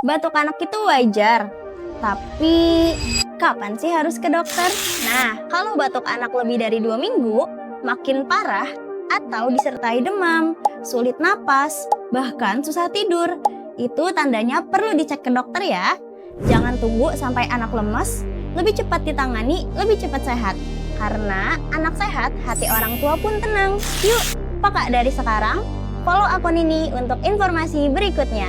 Batuk anak itu wajar, tapi kapan sih harus ke dokter? Nah, kalau batuk anak lebih dari 2 minggu, makin parah atau disertai demam, sulit napas, bahkan susah tidur, itu tandanya perlu dicek ke dokter ya. Jangan tunggu sampai anak lemes, lebih cepat ditangani, lebih cepat sehat. Karena anak sehat, hati orang tua pun tenang. Yuk, peka dari sekarang, follow akun ini untuk informasi berikutnya.